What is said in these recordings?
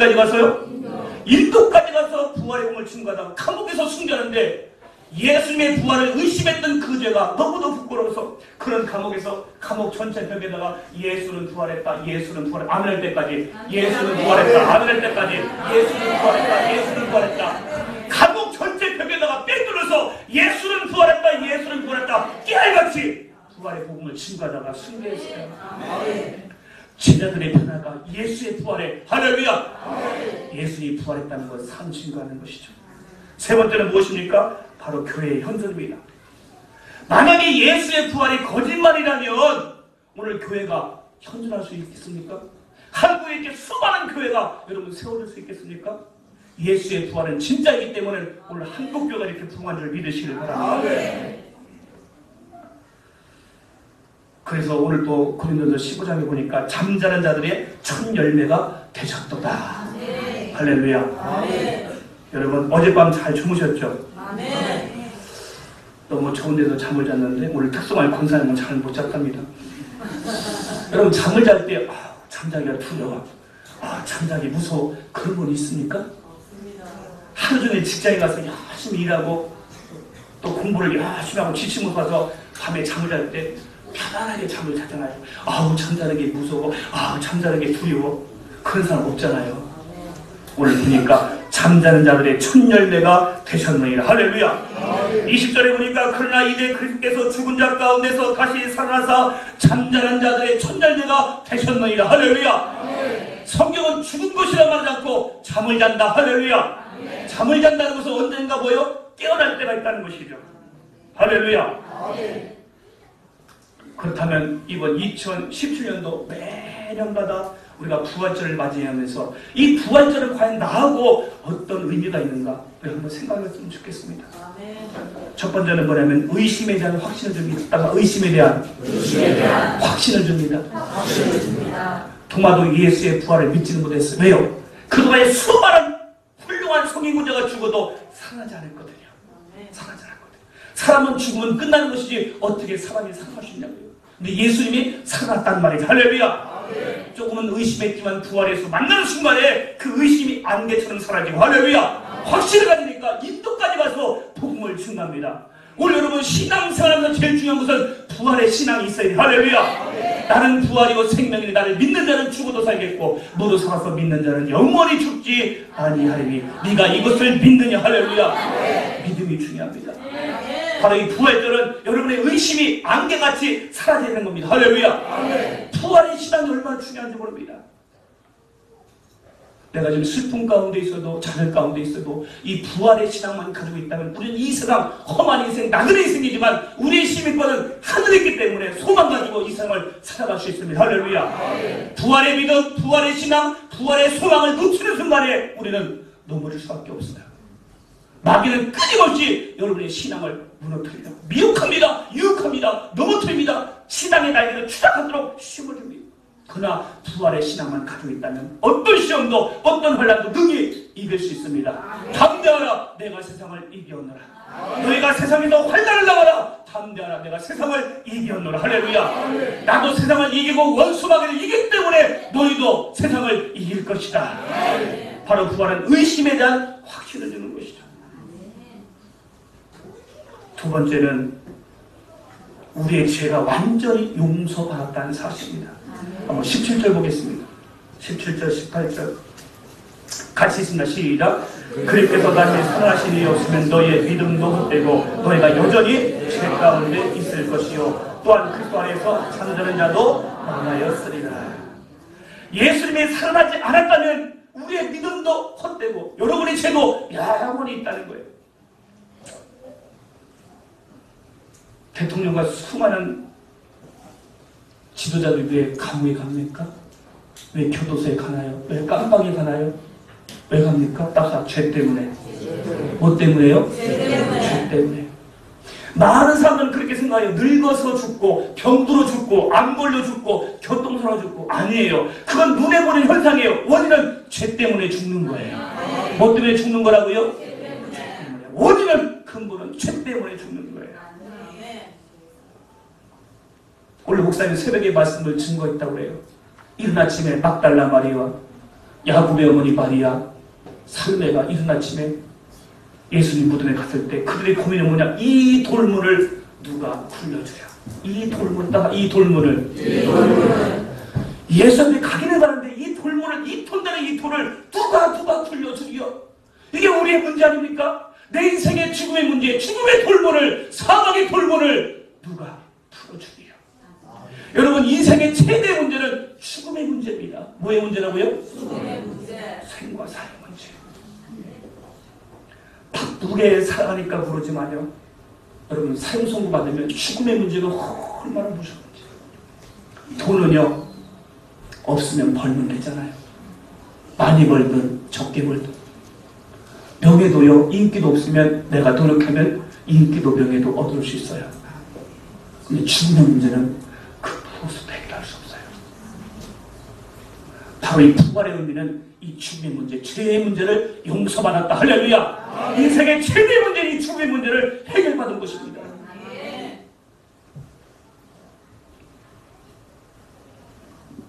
어디까지 가서요? 인도까지 가서 부활의 복음을 증거하다가 감옥에서 숨겼는데 예수님의 부활을 의심했던 그 죄가 너무도 부끄러워서 그런 감옥에서 감옥 전체 벽에다가 예수는 부활했다, 예수는 부활했다, 아멘 할 때까지, 예수는 부활했다, 아멘 할 때까지, 예수는 부활했다, 예수는 부활했다. 감옥 전체 벽에다가 뺑 뚫어서 예수는 부활했다, 예수는 부활했다, 깨알같이 부활의 복음을 증거하다가 순교했어요. 제자들의 변화가 예수의 부활에, 할렐루야! 예수님이 부활했다는 걸 산 증거하는 것이죠. 세 번째는 무엇입니까? 바로 교회의 현존입니다. 만약에 예수의 부활이 거짓말이라면 오늘 교회가 현존할 수 있겠습니까? 한국에 이렇게 수많은 교회가 여러분 세워질 수 있겠습니까? 예수의 부활은 진짜이기 때문에 오늘 한국교회가 이렇게 부흥한 줄 믿으시길 바랍니다. 그래서 오늘 또 고린도서 15장에 보니까 잠자는 자들의 첫 열매가 되셨도다. 할렐루야. 여러분 어젯밤 잘 주무셨죠? 너무 좋은 데서 잠을 잤는데 오늘 특성화의 권사님은 잘 못 잤답니다. 여러분 잠을 잘 때 잠자기가 두려워, 잠자기 무서워, 그런 분 있습니까? 하루 종일 직장에 가서 열심히 일하고 또 공부를 열심히 하고 지치고 가서 밤에 잠을 잘 때 편안하게 잠을 자잖아요. 잠자는 게 무서워, 잠자는 게 두려워, 그런 사람 없잖아요. 오늘 보니까 잠자는 자들의 첫 열매가 되셨느니라. 할렐루야. 20절에 보니까 그러나 이제 그리스도께서 죽은 자 가운데서 다시 살아나사 잠자는 자들의 첫 열매가 되셨느니라. 할렐루야. 성경은 죽은 것이라 말하지 않고 잠을 잔다. 할렐루야. 잠을 잔다는 것은 언젠가 뭐요? 깨어날 때가 있다는 것이죠. 할렐루야. 그렇다면 이번 2017년도 매년마다 우리가 부활절을 맞이하면서 이 부활절은 과연 나하고 어떤 의미가 있는가 우리 한번 생각했으면 좋겠습니다. 첫 번째는 뭐냐면 의심에 대한 확신을 줍니다. 의심에 대한 확신을 줍니다. 도마도 예수의 부활을 믿지는 못했어요. 왜요? 그동안에 수많은 훌륭한 성인군자가 죽어도 살아나지 않았거든요. 사람은 죽으면 끝나는 것이지 어떻게 사람이 살아날 수 있냐고요. 근데 예수님이 살아났단 말이죠. 할렐루야. 조금은 의심했지만 부활해서 만나는 순간에 그 의심이 안개처럼 사라지고, 할렐루야. 확신을 가지니까 인도까지 가서 복음을 증거합니다. 오늘 여러분 신앙생활하면서 제일 중요한 것은 부활의 신앙이 있어야 돼. 할렐루야. 나는 부활이고 생명이니 나를 믿는 자는 죽어도 살겠고 모두 살아서 믿는 자는 영원히 죽지 아니하리니 네가 이것을 믿느냐. 할렐루야. 믿음이 중요합니다. 바로 이 부활절은 여러분의 의심이 안개같이 사라지는 겁니다. 할렐루야. 부활의 신앙이 얼마나 중요한지 모릅니다. 내가 지금 슬픔 가운데 있어도 좌절 가운데 있어도 이 부활의 신앙만 가지고 있다면 우리는 이 세상 험한 인생 나그네 인생이지만 우리의 시민권은 하늘에 있기 때문에 소망 가지고 이 세상을 살아갈 수 있습니다. 할렐루야. 부활의 믿음, 부활의 신앙, 부활의 소망을 놓치는 순간에 우리는 넘어질 수밖에 없어요. 마귀는 끊임없이 여러분의 신앙을 무너뜨립니다. 미혹합니다. 유혹합니다. 넘어뜨립니다. 신앙의 날개를 추락하도록 심어줍니다. 그러나 부활의 신앙만 가지고 있다면 어떤 시험도 어떤 환난도 능히 이길 수 있습니다. 담대하라 내가 세상을 이기었노라. 너희가 세상에서 환난을 당하라. 담대하라 내가 세상을 이기었노라. 할렐루야. 나도 세상을 이기고 원수마귀를 이기기 때문에 너희도 세상을 이길 것이다. 바로 부활은 의심에 대한 확신을 주는 것이죠. 두 번째는 우리의 죄가 완전히 용서받았다는 사실입니다. 한번 17절 보겠습니다. 17절, 18절 같이 있습니다. 시작. 그리스도께서 다시 살아나신 일이 없으면 너희의 믿음도 헛되고 너희가 여전히 죄 가운데 있을 것이요 또한 그리스도 안에서 잠자는 자도 많아였으리라. 예수님이 살아나지 않았다면 우리의 믿음도 헛되고 여러분의 죄도 영원히 있다는 거예요. 대통령과 수많은 지도자들이 왜 감옥에 갑니까? 왜 교도소에 가나요? 왜 깜빵에 가나요? 왜 갑니까? 딱 죄 때문에. 뭐 때문에요? 죄 때문에. 많은 사람들은 그렇게 생각해요. 늙어서 죽고 병들어 죽고 암 걸려 죽고 교통사고 죽고. 아니에요. 그건 눈에 보이는 현상이에요. 원인은 죄 때문에 죽는 거예요. 뭐 때문에 죽는 거라고요? 죄 때문에. 원인은 근본은 죄 때문에 죽는 거예요. 오늘 목사님 새벽에 말씀을 증거했다고 해요. 이른 아침에 막달라 마리아와 야곱의 어머니 마리아, 살메가 이른 아침에 예수님 무덤에 갔을 때 그들의 고민은 뭐냐? 이 돌문을 누가 굴려주랴. 이 돌문을 예수님이 가기는 가는데 이 돌문을, 이 톤다는 이 돌을 누가 굴려주리요? 이게 우리의 문제 아닙니까? 내 인생의 죽음의 문제, 죽음의 돌문을, 사망의 돌문을 누가 풀어주리요? 여러분, 인생의 최대 문제는 죽음의 문제입니다. 뭐의 문제라고요? 죽음의 문제. 생과 사의 문제. 바쁘게 살아가니까 그러지만요, 여러분, 사형 선고 받으면 죽음의 문제가 얼마나 무서운지. 돈은요, 없으면 벌면 되잖아요. 많이 벌든 적게 벌든. 명예도요, 인기도 없으면 내가 노력하면 인기도 명예도 얻을 수 있어요. 근데 죽음의 문제는 그 무엇도 해결할 수 없어요. 바로 이 부활의 의미는 이 죽음의 문제, 죄의 문제를 용서받았다. 할렐루야! 인생의 최대 문제는 이 죽음의 문제를 해결받은 것입니다.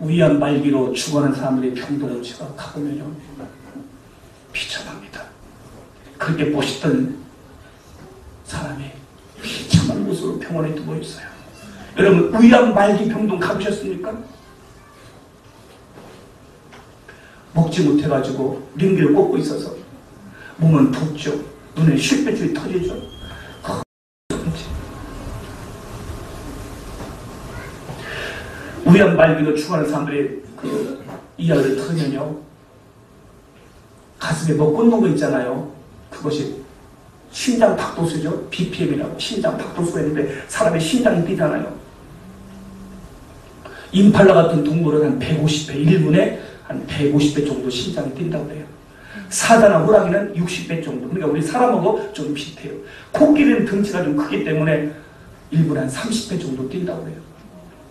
위암 말기로 죽어가는 사람들의 병동을 제가 가보면요, 비참합니다. 그렇게 멋있던 사람이 비참한 모습으로 병원에 누워 있어요. 여러분, 위암 말기 병동 가보셨습니까? 먹지 못해가지고 링기를 꽂고 있어서 몸은 붓죠. 눈에 쉴배줄이 터지죠. 위암 말기로 죽어가는 사람들의 그 이야기를 들으면요, 가슴에 뭐 꽂는 거 있잖아요. 그것이 심장 박도수죠. BPM이라고 심장 박도수가 있는데 사람의 심장이 뛰잖아요. 임팔라 같은 동물은 한 150배, 1분에 한 150배 정도 심장이 뛴다고 해요. 사자나 호랑이는 60배 정도. 그러니까 우리 사람하고 좀 비슷해요. 코끼리는 덩치가 좀 크기 때문에 1분에 한 30배 정도 뛴다고 해요.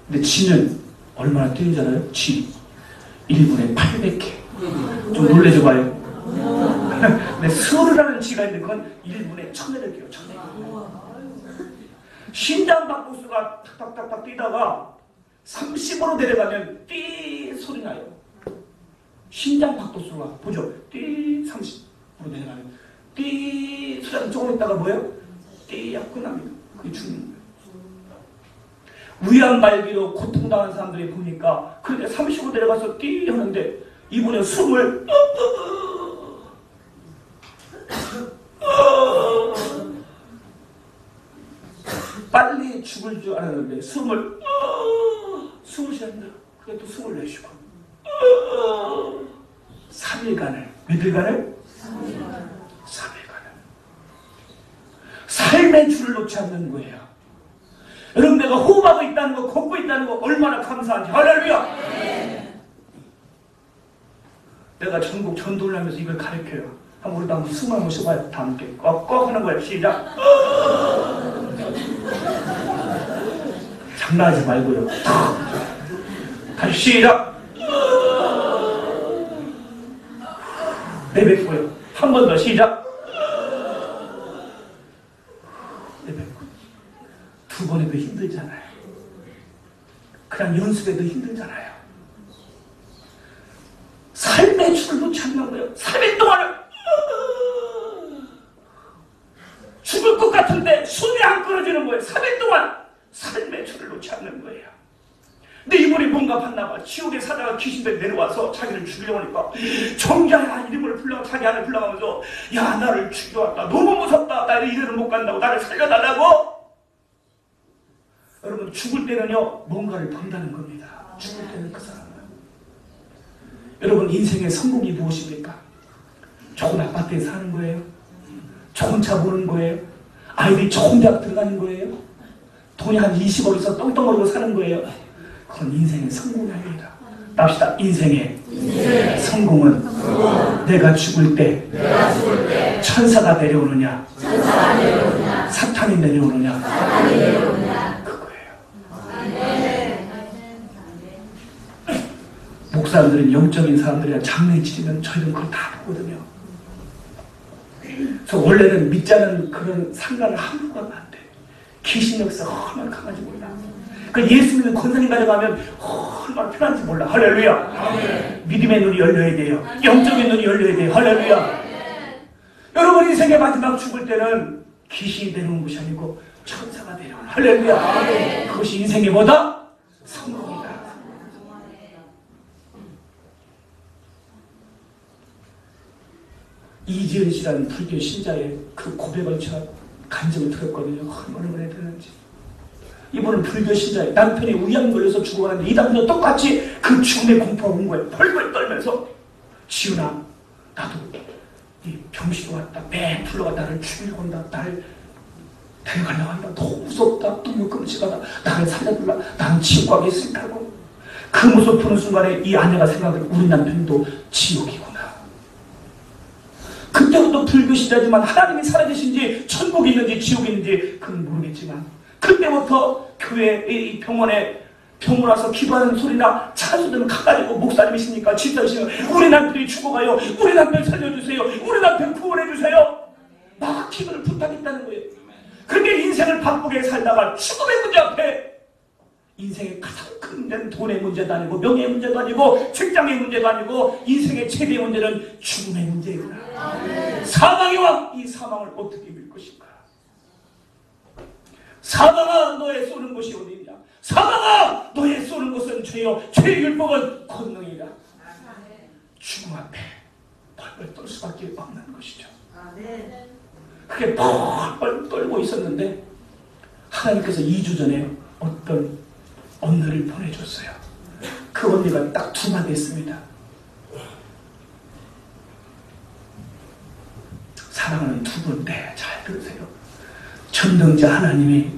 근데 쥐는 얼마나 뛰는지 알아요? 쥐 1분에 800회. 좀 놀래줘 봐요. 근데 스르라는 쥐가 있는데 그건 1분에 1000회를 뛰어요. 1000회. 심장 박도수가 탁탁탁탁 뛰다가 30으로 내려가면 띠 소리 나요. 심장 박도수가 보죠. 띠 30으로 내려가면 띠 소리 조금 있다가 뭐예요? 띠 하고 끝납니다. 그게 죽는 거예요. 위암 말기로 고통당한 사람들이 보니까 그런데 30으로 내려가서 띠 하는데 이분의 숨을 빨리 죽을 줄 알았는데 숨을 쉬었나? 그래도 숨을 내쉬고 3일간을, 며칠간을? 3일간을 삶의 줄을 놓지 않는 거예요. 여러분, 내가 호흡하고 있다는 거, 걷고 있다는 거 얼마나 감사한지. 할렐루야! 내가 전국 전도를 하면서 이걸 가르쳐요. 한번 우리도 한번 숨을 한번 쉬어봐요. 다 함께 꺽꺽 하는 거예요. 시작! 장난하지 말고요. 다시 시작! 내뱉고요. 한 번 더 시작! 내뱉고. 두 번 해도 힘들잖아요. 그냥 연습해도 힘들잖아요. 삶의 줄을 놓지 않는 거예요. 3일 동안을 죽을 것 같은데 숨이 안 끊어지는 거예요. 3일 동안 삶의 줄을 놓지 않는 거예요. 근데 이분이 뭔가 봤나 봐. 지옥의 사자가 귀신들 내려와서 자기를 죽이려고 하니까 정자야 이름을 불러, 자기 아들 불러가면서 야, 나를 죽여왔다. 너무 무섭다. 나 이대로 못 간다고. 나를 살려달라고. 여러분, 죽을 때는요, 뭔가를 본다는 겁니다. 죽을 때는 그 사람은. 여러분, 인생의 성공이 무엇입니까? 좋은 아파트에 사는 거예요? 좋은 차 보는 거예요? 아이들이 좋은 대학 들어가는 거예요? 돈이 한 20억 있어 똥덩어리로 사는 거예요? 그건 인생의 성공이 아닙니다. 합시다. 인생의 성공은 내가 죽을 때 천사가 내려오느냐, 사탄이 내려오느냐, 그거예요. 목사님들은 영적인 사람들이랑 장례 치르면 저희는 그걸 다 보거든요. 그래서 원래는 믿지 않은 그런 상가를 함부로 가면 안 돼. 귀신 역사가 얼마나 강한지 몰라. 그 예수 믿는 권사님 가져가면 얼마나 편한지 몰라. 할렐루야. 믿음의 눈이 열려야 돼요. 영적인 눈이 열려야 돼요. 할렐루야. 여러분 인생의 마지막 죽을 때는 귀신이 내려오는 것이 아니고 천사가 내려오는. 할렐루야. 그것이 인생의 뭐다? 성공이다. 이지은 씨라는 불교 신자의 그 고백을 제가 간증을 들었거든요. 얼마나 오래 들었는지. 이분은 불교 신자예요. 남편이 위암 걸려서 죽어가는데 이 남편도 똑같이 그 죽음의 공포가 온 거예요. 벌벌 떨면서 지은아 나도 이 병실로 왔다. 매 불러가 나를 죽이려고 한다. 나를 데려가려고 한다. 너무 무섭다. 너무 끔찍하다. 나를 살려달라. 나는 지옥 가게 있을까고. 그 모습 보는 순간에 이 아내가 생각을 우리 남편도 지옥이구나. 그때부터 불교 신자지만 하나님이 살아계신지 천국이 있는지 지옥이 있는지 그건 모르겠지만 그때부터 교회 이 병원에 병원 와서 기도하는 소리나 찬수 들으면 가가지고 목사님이십니까? 집사님이십니까? 우리 남편이 죽어가요. 우리 남편 살려주세요. 우리 남편 구원해주세요. 막 기도를 부탁했다는 거예요. 그렇게 인생을 바쁘게 살다가 죽음의 문제 앞에 인생의 가장 큰 문제는 돈의 문제도 아니고 명예의 문제도 아니고 직장의 문제도 아니고 인생의 최대의 문제는 죽음의 문제구나. 사망의 왕, 이 사망을 어떻게 이길 것인가? 사망아 너의 쏘는 곳이 어디냐? 사망아 너의 쏘는 곳은 죄요 죄의 율법은 권능이다. 죽음 앞에 벌벌 떨 수밖에 없는 것이죠. 그게 벌벌 떨고 있었는데 하나님께서 2주 전에 어떤 언니를 보내줬어요. 그 언니가 딱 2마디 했습니다. 사랑하는 두 분인데 잘 들으세요. 전능자 하나님이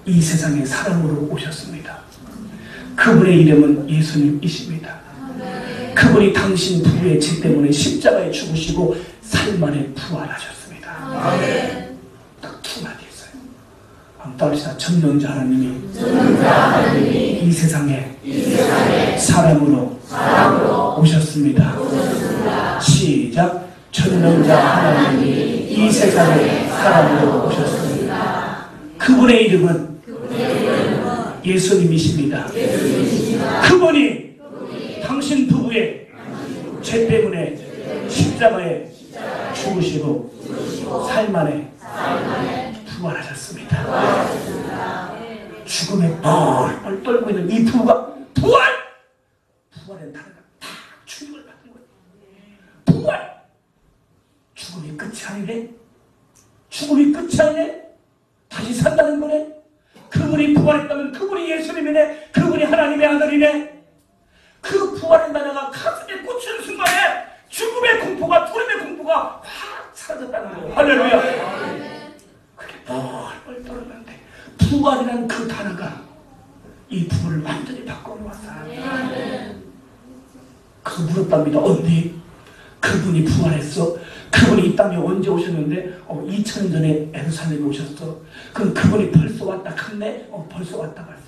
이 세상에 사랑으로 오셨습니다. 그분의 이름은 예수님이십니다. 그분이 당신 부부의 죄 때문에 십자가에 죽으시고 살만에 부활하셨습니다. 딱 2마디 했어요. 한번 따르시다. 전능자 하나님이 이 세상에 사랑으로 오셨습니다. 시작. 전능자 하나님이 이 세상에 사랑으로 오셨습니다. 그분의 이름은 예수님이십니다. 그분이 당신 부부의 죄 때문에 십자가에 죽으시고 살만에 부활하셨습니다. 죽음에 뻘뻘 떨고 있는 이 부부가 부활의 단어가 다 충격을 받은 거예요. 부활! 죽음이 끝이 아니네? 죽음이 끝이 아니네? 다시 산다는 거네? 그분이 부활했다면 그분이 예수님이네? 그분이 하나님의 아들이네? 그 부활의 단어가 가슴에 꽂히는 순간에 죽음의 공포가, 두려움의 공포가 확 사라졌다는 거예요. 할렐루야! 그게 뻘뻘 떨었는데 부활이라는 그 단어가 이 부부를 완전히 바꿔놓았어요. 그래서 물었답니다. 언니, 그분이 부활했어? 그분이 이 땅에 언제 오셨는데 2000년 전에 예루살렘에 오셨어. 그럼 그분이 벌써 왔다 갔네? 벌써 왔다 갔어.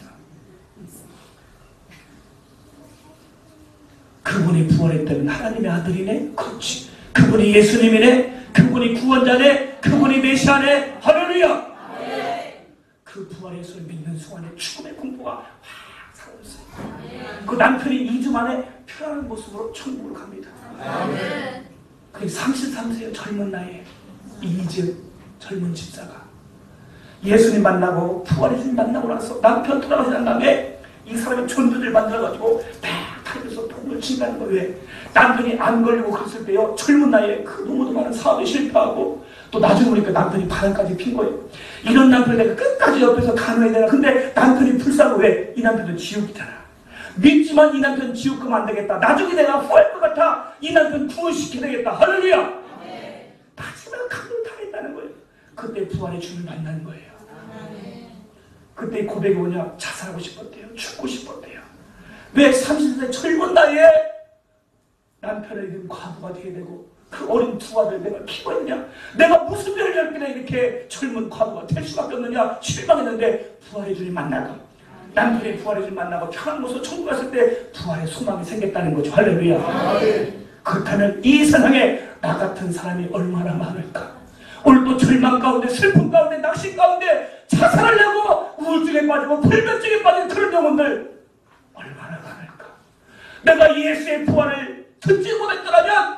그분이 부활했다면 하나님의 아들이네? 그렇지. 그분이 예수님이네? 그분이 구원자네? 그분이 메시아네? 할렐루야! 그 부활의 예수를 믿는 순간에 죽음의 공포가 확 사라졌어요. 그 남편이 2주 만에 편안한 모습으로 천국으로 갑니다. 그 33세의 젊은 나이에 이지은 젊은 집사가 예수님 만나고 부활의 주님 만나고 나서 남편 돌아가신 다음에 이 사람의 전도를 만들어가지고 막 다니면서 복음을 증가하는 거예요. 왜? 남편이 안 걸리고 그랬을 때요, 젊은 나이에 그 너무도 많은 사업에 실패하고 또 나중에 보니까 남편이 바람까지 핀 거예요. 이런 남편을 내가 끝까지 옆에서 간호해야 되나? 근데 남편이 불쌍해. 왜? 이 남편은 지옥이잖아. 믿지만 이 남편 지옥 가면 안 되겠다. 나중에 내가 후회할 것 같아. 이 남편 구원시켜야 되겠다. 할렐루야! 마지막 감동을 당했다는 거예요. 그때 부활의 주를 만난 거예요. 그때 고백이 뭐냐? 자살하고 싶었대요. 죽고 싶었대요. 왜 30세 젊은 나이에 남편을 잃은 과부가 되게 되고 그 어린 두 아들 내가 키웠냐? 내가 무슨 별을 했길래 이렇게 젊은 과부가 될 수밖에 없느냐? 실망했는데 부활의 주를 만나고 남편의 부활의 주를 만나고 편한 모습 천국 갔을 때 부활의 소망이 생겼다는 거죠. 할렐루야. 그렇다면 이 세상에 나 같은 사람이 얼마나 많을까? 오늘도 절망 가운데, 슬픔 가운데, 낙심 가운데 자살을 내고 우울증에 빠지고 불면증에 빠진 그런 영혼들 얼마나 많을까. 내가 예수의 부활을 듣지 못했더라면